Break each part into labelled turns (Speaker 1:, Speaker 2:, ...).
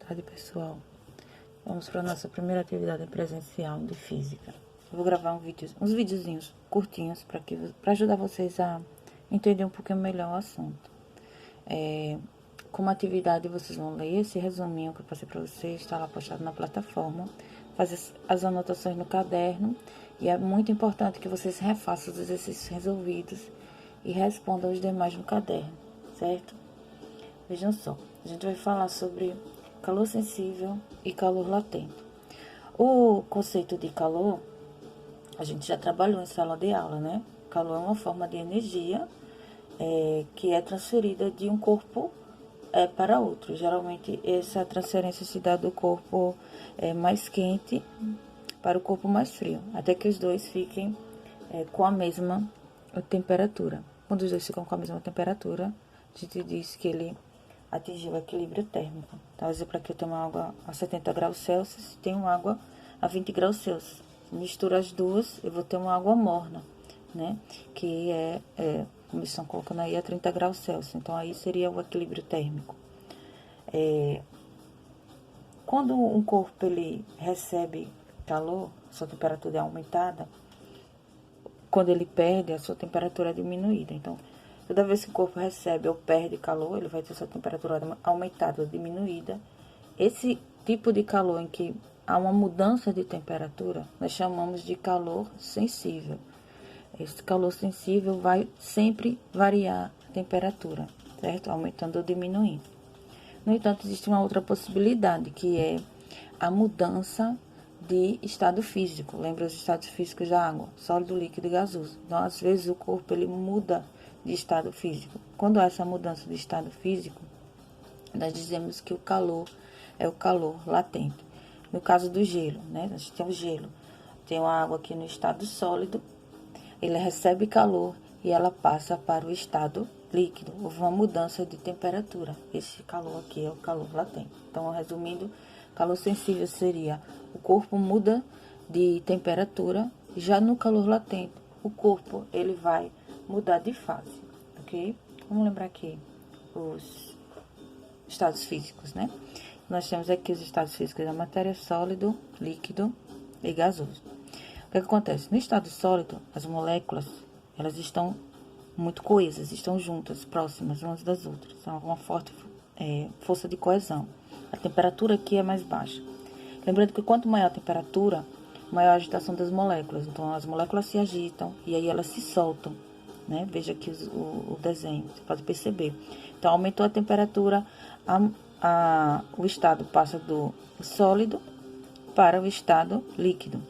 Speaker 1: tarde, pessoal. Vamos para a nossa primeira atividade presencial de física. Eu vou gravar uns videozinhos curtinhos para ajudar vocês a entender um pouquinho melhor o assunto. Como atividade, vocês vão ler esse resuminho que eu passei para vocês, está lá postado na plataforma, fazer as anotações no caderno, e é muito importante que vocês refaçam os exercícios resolvidos e respondam os demais no caderno, certo? Vejam só, a gente vai falar sobre calor sensível e calor latente. O conceito de calor, a gente já trabalhou em sala de aula, né? Calor é uma forma de energia que é transferida de um corpo para outro. Geralmente, essa transferência se dá do corpo mais quente para o corpo mais frio, até que os dois fiquem com a mesma temperatura. Quando os dois ficam com a mesma temperatura, a gente diz que ele atingiu o equilíbrio térmico. Então, exemplo, aqui eu tenho água a 70 graus Celsius e tenho água a 20 graus Celsius. Misturo as duas, eu vou ter uma água morna, né? Que como estão colocando aí, a 30 graus Celsius. Então, aí seria o equilíbrio térmico. Quando um corpo ele recebe calor, sua temperatura é aumentada. Quando ele perde, a sua temperatura é diminuída. Então, toda vez que o corpo recebe ou perde calor, ele vai ter sua temperatura aumentada ou diminuída. Esse tipo de calor em que há uma mudança de temperatura, nós chamamos de calor sensível. Esse calor sensível vai sempre variar a temperatura, certo? Aumentando ou diminuindo. No entanto, existe uma outra possibilidade, que é a mudança de estado físico. Lembra os estados físicos da água? Sólido, líquido e gasoso. Então, às vezes, o corpo ele muda de estado físico. Quando há essa mudança de estado físico, nós dizemos que o calor é o calor latente. No caso do gelo, né? A gente tem o gelo. Tem a água aqui no estado sólido, ele recebe calor e ela passa para o estado líquido. Houve uma mudança de temperatura. Esse calor aqui é o calor latente. Então, resumindo, calor sensível seria o corpo muda de temperatura. Já no calor latente, o corpo ele vai mudar de fase, ok? Vamos lembrar aqui os estados físicos, né? Nós temos aqui os estados físicos da matéria: sólido, líquido e gasoso. O que acontece? No estado sólido, as moléculas, elas estão muito coesas, estão juntas, próximas umas das outras. São uma forte força de coesão. A temperatura aqui é mais baixa. Lembrando que quanto maior a temperatura, maior a agitação das moléculas. Então, as moléculas se agitam e aí elas se soltam, né? Veja aqui o desenho, você pode perceber. Então, aumentou a temperatura, o estado passa do sólido para o estado líquido,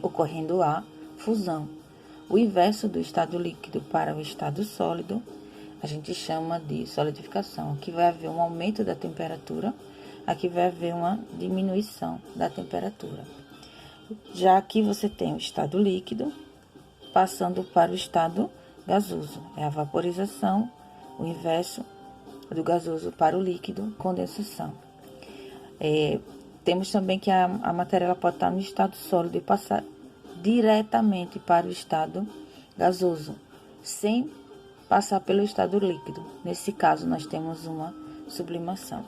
Speaker 1: ocorrendo a fusão. O inverso do estado líquido para o estado sólido, a gente chama de solidificação. Aqui vai haver um aumento da temperatura, aqui vai haver uma diminuição da temperatura. Já aqui você tem o estado líquido passando para o estado gasoso. É a vaporização, o inverso do gasoso para o líquido, condensação. Temos também que a matéria ela pode estar no estado sólido e passar diretamente para o estado gasoso, sem passar pelo estado líquido. Nesse caso, nós temos uma sublimação.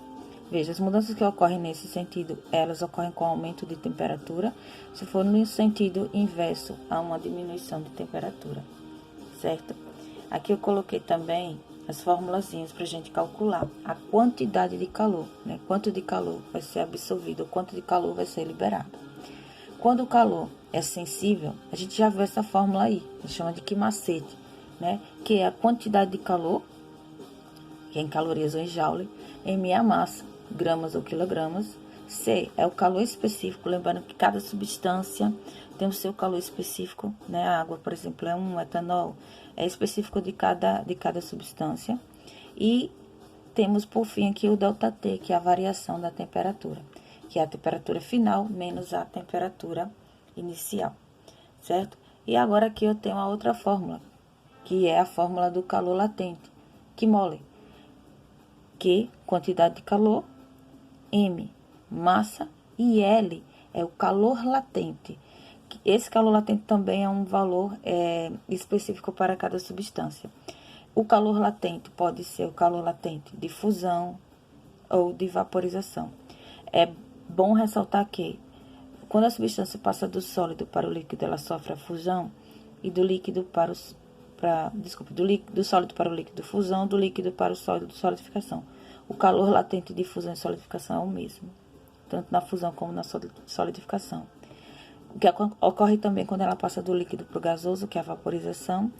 Speaker 1: Veja, as mudanças que ocorrem nesse sentido, elas ocorrem com aumento de temperatura. Se for no sentido inverso, há uma diminuição de temperatura, certo? Aqui eu coloquei também as formulazinhas para a gente calcular a quantidade de calor, né? Quanto de calor vai ser absorvido, quanto de calor vai ser liberado. Quando o calor é sensível, a gente já viu essa fórmula aí, a gente chama de quimacete, né? Que é a quantidade de calor, que é em calorias ou em joule, M é a massa, gramas ou quilogramas, C é o calor específico, lembrando que cada substância tem o seu calor específico, né? A água, por exemplo, é um etanol, é específico de cada substância. E temos, por fim, aqui o ΔT, que é a variação da temperatura, que é a temperatura final menos a temperatura inicial, certo? E agora aqui eu tenho a outra fórmula, que é a fórmula do calor latente, que mole, Q, quantidade de calor, M, massa, e L é o calor latente. Esse calor latente também é um valor específico para cada substância. O calor latente pode ser o calor latente de fusão, ou de vaporização. É bom ressaltar que, quando a substância passa do sólido para o líquido, ela sofre a fusão, e do líquido para do sólido para o líquido, fusão, do líquido para o sólido, solidificação. O calor latente de fusão e solidificação é o mesmo, tanto na fusão como na solidificação. O que ocorre também quando ela passa do líquido para o gasoso, que é a vaporização,